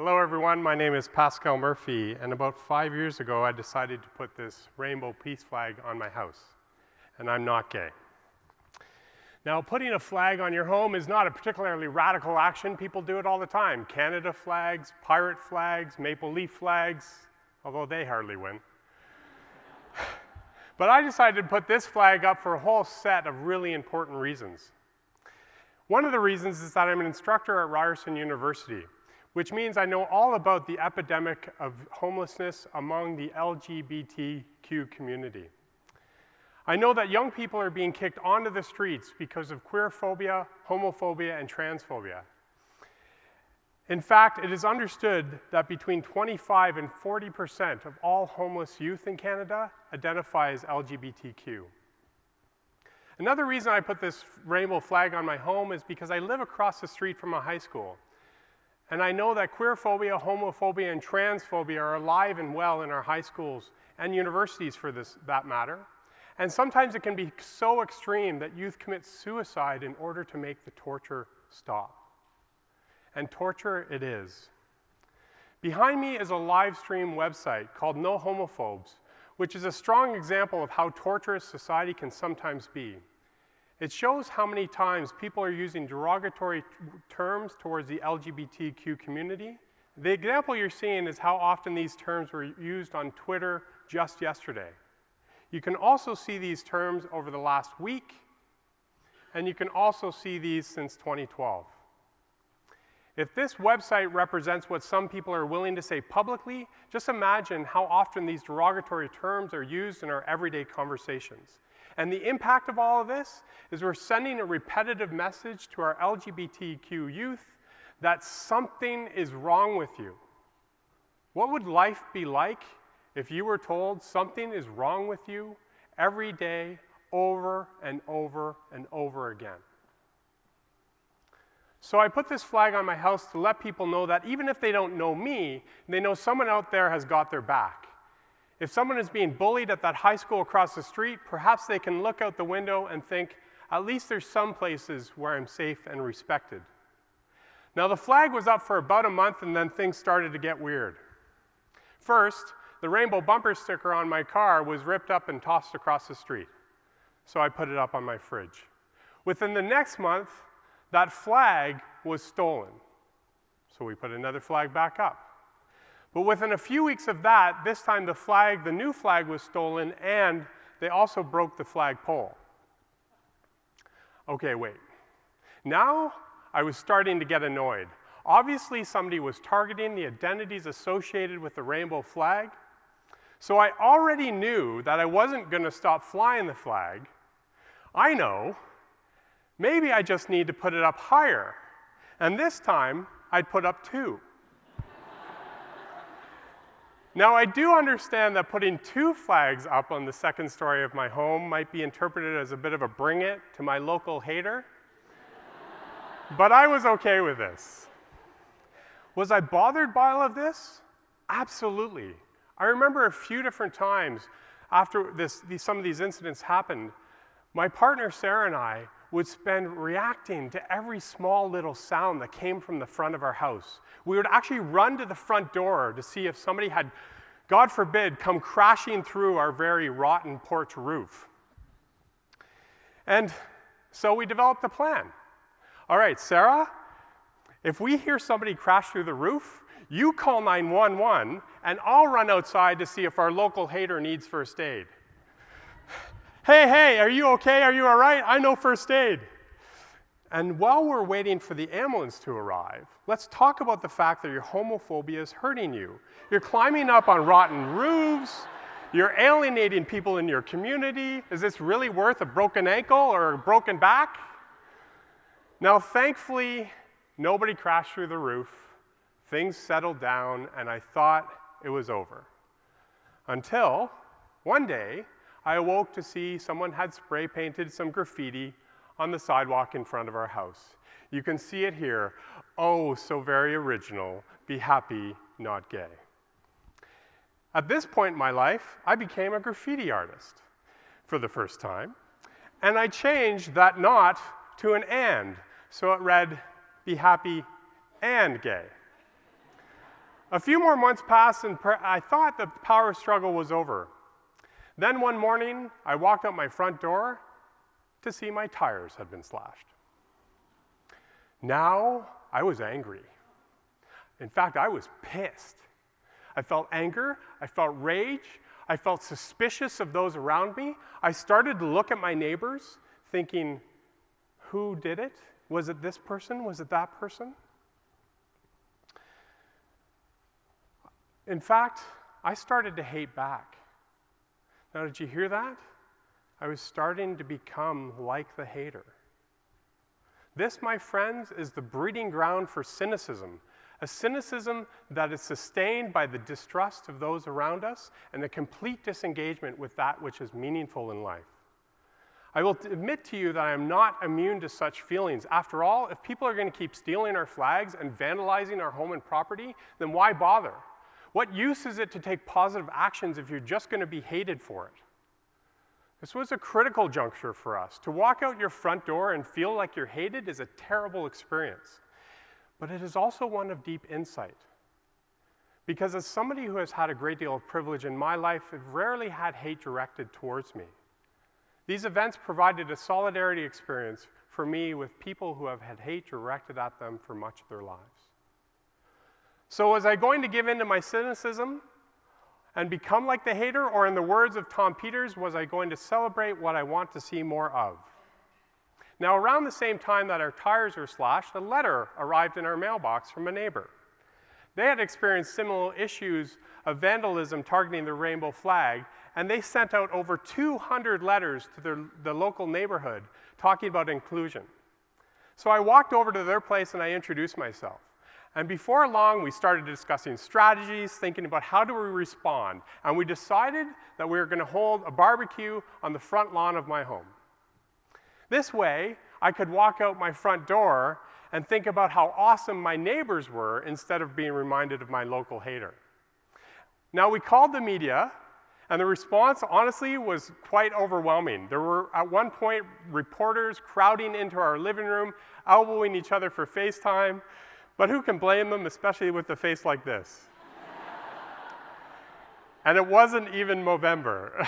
Hello everyone, my name is Pascal Murphy, and about 5 years ago I decided to put this rainbow peace flag on my house, and I'm not gay. Now, putting a flag on your home is not a particularly radical action. People do it all the time. Canada flags, pirate flags, maple leaf flags, although they hardly win. But I decided to put this flag up for a whole set of really important reasons. One of the reasons is that I'm an instructor at Ryerson University, which means I know all about the epidemic of homelessness among the LGBTQ community. I know that young people are being kicked onto the streets because of queerphobia, homophobia, and transphobia. In fact, it is understood that between 25% and 40% of all homeless youth in Canada identify as LGBTQ. Another reason I put this rainbow flag on my home is because I live across the street from a high school. And I know that queerphobia, homophobia, and transphobia are alive and well in our high schools and universities for that matter. And sometimes it can be so extreme that youth commit suicide in order to make the torture stop. And torture it is. Behind me is a live stream website called No Homophobes, which is a strong example of how torturous society can sometimes be. It shows how many times people are using derogatory terms towards the LGBTQ community. The example you're seeing is how often these terms were used on Twitter just yesterday. You can also see these terms over the last week, and you can also see these since 2012. If this website represents what some people are willing to say publicly, just imagine how often these derogatory terms are used in our everyday conversations. And the impact of all of this is we're sending a repetitive message to our LGBTQ youth that something is wrong with you. What would life be like if you were told something is wrong with you every day, over and over and over again? So I put this flag on my house to let people know that even if they don't know me, they know someone out there has got their back. If someone is being bullied at that high school across the street, perhaps they can look out the window and think, at least there's some places where I'm safe and respected. Now, the flag was up for about a month, and then things started to get weird. First, the rainbow bumper sticker on my car was ripped up and tossed across the street, so I put it up on my fridge. Within the next month, that flag was stolen, so we put another flag back up. But within a few weeks of that, this time the new flag was stolen, and they also broke the flagpole. Okay, wait. Now I was starting to get annoyed. Obviously, somebody was targeting the identities associated with the rainbow flag, so I already knew that I wasn't going to stop flying the flag. I know, maybe I just need to put it up higher, and this time I'd put up 2. Now, I do understand that putting 2 flags up on the second story of my home might be interpreted as a bit of a bring it to my local hater, but I was okay with this. Was I bothered by all of this? Absolutely. I remember a few different times after some of these incidents happened, my partner Sarah and I would spend reacting to every small little sound that came from the front of our house. We would actually run to the front door to see if somebody had, God forbid, come crashing through our very rotten porch roof. And so we developed a plan. All right, Sarah, if we hear somebody crash through the roof, you call 911, and I'll run outside to see if our local hater needs first aid. Hey, are you okay? Are you all right? I know first aid. And while we're waiting for the ambulance to arrive, let's talk about the fact that your homophobia is hurting you. You're climbing up on rotten roofs. You're alienating people in your community. Is this really worth a broken ankle or a broken back? Now, thankfully, nobody crashed through the roof. Things settled down, and I thought it was over. Until one day, I awoke to see someone had spray painted some graffiti on the sidewalk in front of our house. You can see it here. Oh, so very original. Be happy, not gay. At this point in my life, I became a graffiti artist for the first time, and I changed that not to an and. So it read, be happy and gay. A few more months passed, and I thought the power struggle was over. Then one morning, I walked out my front door to see my tires had been slashed. Now, I was angry. In fact, I was pissed. I felt anger, I felt rage, I felt suspicious of those around me. I started to look at my neighbors, thinking, who did it? Was it this person? Was it that person? In fact, I started to hate back. Now, did you hear that? I was starting to become like the hater. This, my friends, is the breeding ground for cynicism, a cynicism that is sustained by the distrust of those around us and a complete disengagement with that which is meaningful in life. I will admit to you that I am not immune to such feelings. After all, if people are going to keep stealing our flags and vandalizing our home and property, then why bother? What use is it to take positive actions if you're just going to be hated for it? This was a critical juncture for us. To walk out your front door and feel like you're hated is a terrible experience. But it is also one of deep insight. Because as somebody who has had a great deal of privilege in my life, I've rarely had hate directed towards me. These events provided a solidarity experience for me with people who have had hate directed at them for much of their lives. So was I going to give in to my cynicism and become like the hater, or in the words of Tom Peters, was I going to celebrate what I want to see more of? Now, around the same time that our tires were slashed, a letter arrived in our mailbox from a neighbor. They had experienced similar issues of vandalism targeting the rainbow flag, and they sent out over 200 letters to the local neighborhood talking about inclusion. So I walked over to their place and I introduced myself. And before long, we started discussing strategies, thinking about how do we respond. And we decided that we were going to hold a barbecue on the front lawn of my home. This way, I could walk out my front door and think about how awesome my neighbors were instead of being reminded of my local hater. Now, we called the media, and the response, honestly, was quite overwhelming. There were, at one point, reporters crowding into our living room, elbowing each other for FaceTime. But who can blame them, especially with a face like this? And it wasn't even Movember.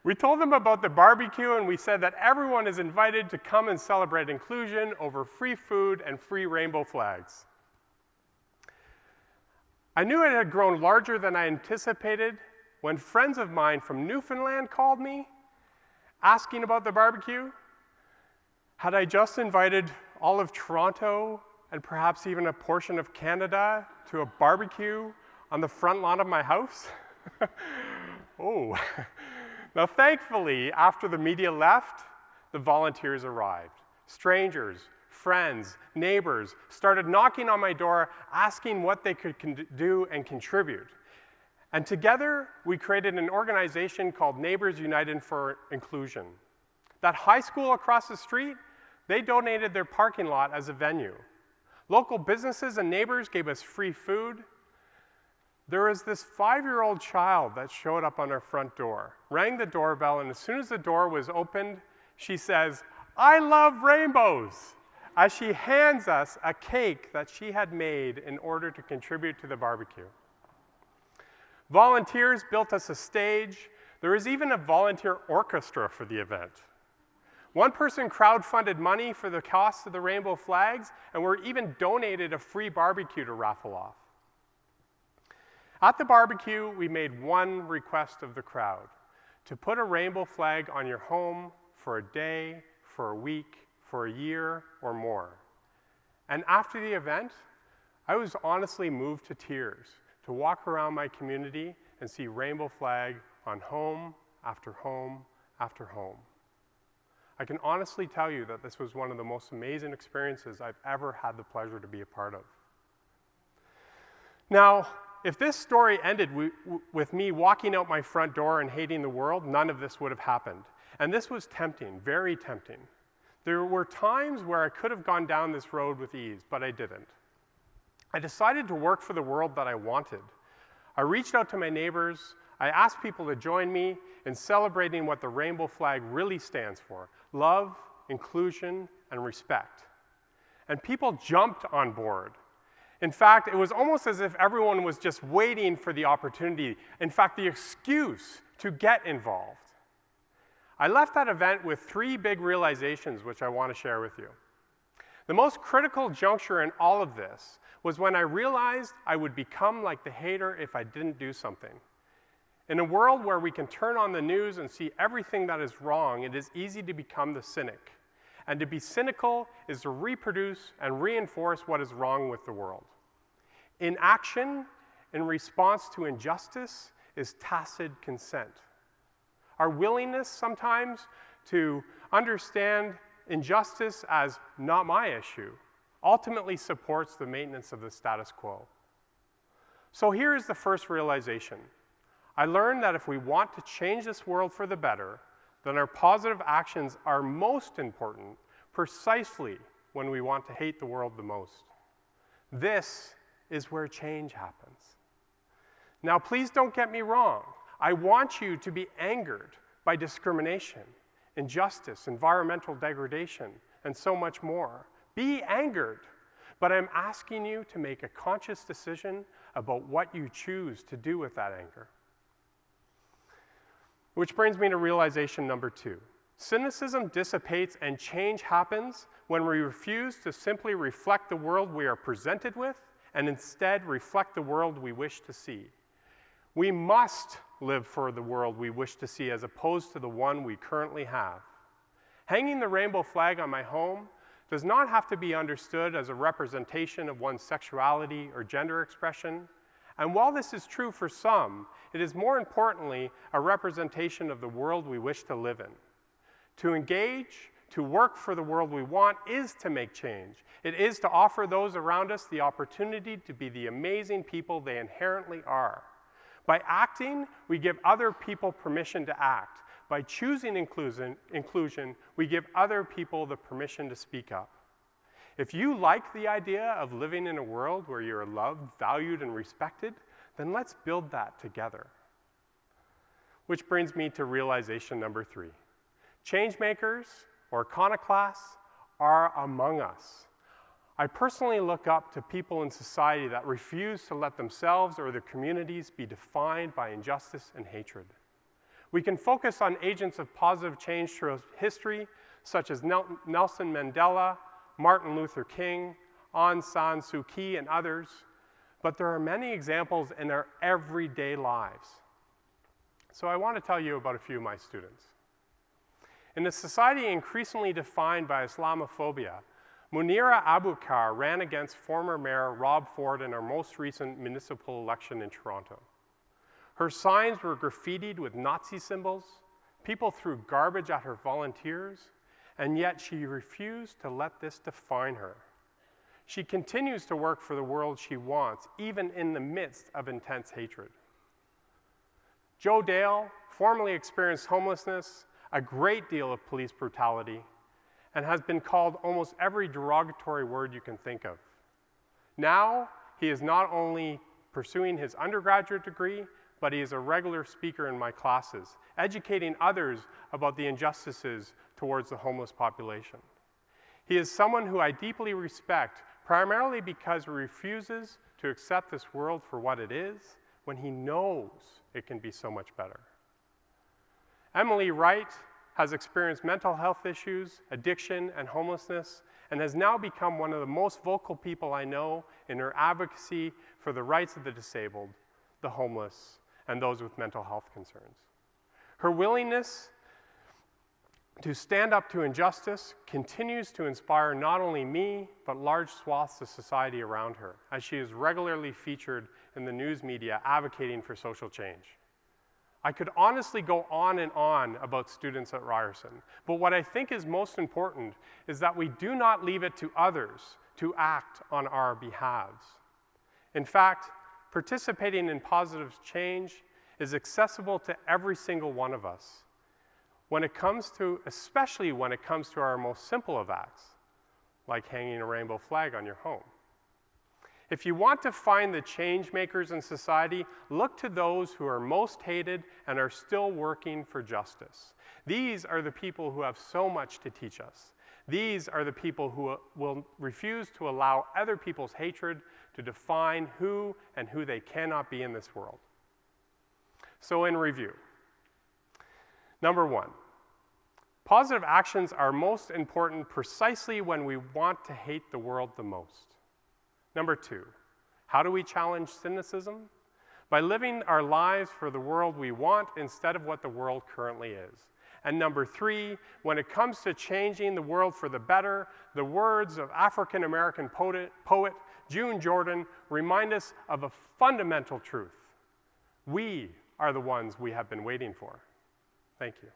We told them about the barbecue, and we said that everyone is invited to come and celebrate inclusion over free food and free rainbow flags. I knew it had grown larger than I anticipated when friends of mine from Newfoundland called me, asking about the barbecue. Had I just invited all of Toronto and perhaps even a portion of Canada to a barbecue on the front lawn of my house? Oh. Now, thankfully, after the media left, the volunteers arrived. Strangers, friends, neighbors started knocking on my door, asking what they could do and contribute. And together, we created an organization called Neighbours United for Inclusion. That high school across the street, they donated their parking lot as a venue. Local businesses and neighbors gave us free food. There was this 5-year-old child that showed up on our front door, rang the doorbell, and as soon as the door was opened, she says, "I love rainbows," as she hands us a cake that she had made in order to contribute to the barbecue. Volunteers built us a stage. There was even a volunteer orchestra for the event. One person crowdfunded money for the cost of the rainbow flags, and we're even donated a free barbecue to raffle off. At the barbecue, we made one request of the crowd: to put a rainbow flag on your home for a day, for a week, for a year, or more. And after the event, I was honestly moved to tears to walk around my community and see rainbow flag on home after home after home. I can honestly tell you that this was one of the most amazing experiences I've ever had the pleasure to be a part of. Now, if this story ended with me walking out my front door and hating the world, none of this would have happened. And this was tempting, very tempting. There were times where I could have gone down this road with ease, but I didn't. I decided to work for the world that I wanted. I reached out to my neighbors. I asked people to join me in celebrating what the rainbow flag really stands for: love, inclusion, and respect. And people jumped on board. In fact, it was almost as if everyone was just waiting for the opportunity, in fact, the excuse to get involved. I left that event with 3 big realizations which I want to share with you. The most critical juncture in all of this was when I realized I would become like the hater if I didn't do something. In a world where we can turn on the news and see everything that is wrong, it is easy to become the cynic. And to be cynical is to reproduce and reinforce what is wrong with the world. Inaction in response to injustice is tacit consent. Our willingness sometimes to understand injustice as not my issue ultimately supports the maintenance of the status quo. So here is the first realization. I learned that if we want to change this world for the better, then our positive actions are most important precisely when we want to hate the world the most. This is where change happens. Now, please don't get me wrong. I want you to be angered by discrimination, injustice, environmental degradation, and so much more. Be angered, but I'm asking you to make a conscious decision about what you choose to do with that anger. Which brings me to realization number 2. Cynicism dissipates and change happens when we refuse to simply reflect the world we are presented with and instead reflect the world we wish to see. We must live for the world we wish to see as opposed to the one we currently have. Hanging the rainbow flag on my home does not have to be understood as a representation of one's sexuality or gender expression. And while this is true for some, it is more importantly a representation of the world we wish to live in. To engage, to work for the world we want is to make change. It is to offer those around us the opportunity to be the amazing people they inherently are. By acting, we give other people permission to act. By choosing inclusion, we give other people the permission to speak up. If you like the idea of living in a world where you're loved, valued, and respected, then let's build that together. Which brings me to realization number 3. Changemakers, or iconoclasts, are among us. I personally look up to people in society that refuse to let themselves or their communities be defined by injustice and hatred. We can focus on agents of positive change throughout history, such as Nelson Mandela, Martin Luther King, Aung San Suu Kyi, and others, but there are many examples in our everyday lives. So I want to tell you about a few of my students. In a society increasingly defined by Islamophobia, Munira Abukar ran against former Mayor Rob Ford in our most recent municipal election in Toronto. Her signs were graffitied with Nazi symbols, people threw garbage at her volunteers, and yet she refused to let this define her. She continues to work for the world she wants, even in the midst of intense hatred. Joe Dale formerly experienced homelessness, a great deal of police brutality, and has been called almost every derogatory word you can think of. Now, he is not only pursuing his undergraduate degree, but he is a regular speaker in my classes, educating others about the injustices towards the homeless population. He is someone who I deeply respect, primarily because he refuses to accept this world for what it is when he knows it can be so much better. Emily Wright has experienced mental health issues, addiction, and homelessness, and has now become one of the most vocal people I know in her advocacy for the rights of the disabled, the homeless, and those with mental health concerns. Her willingness to stand up to injustice continues to inspire not only me, but large swaths of society around her, as she is regularly featured in the news media advocating for social change. I could honestly go on and on about students at Ryerson, but what I think is most important is that we do not leave it to others to act on our behalves. In fact, participating in positive change is accessible to every single one of us, especially when it comes to our most simple of acts, like hanging a rainbow flag on your home. If you want to find the change makers in society, look to those who are most hated and are still working for justice. These are the people who have so much to teach us. These are the people who will refuse to allow other people's hatred to define who and who they cannot be in this world. So in review, number 1, positive actions are most important precisely when we want to hate the world the most. Number 2, how do we challenge cynicism? By living our lives for the world we want instead of what the world currently is. And number 3, when it comes to changing the world for the better, the words of African-American poet June Jordan remind us of a fundamental truth. We are the ones we have been waiting for. Thank you.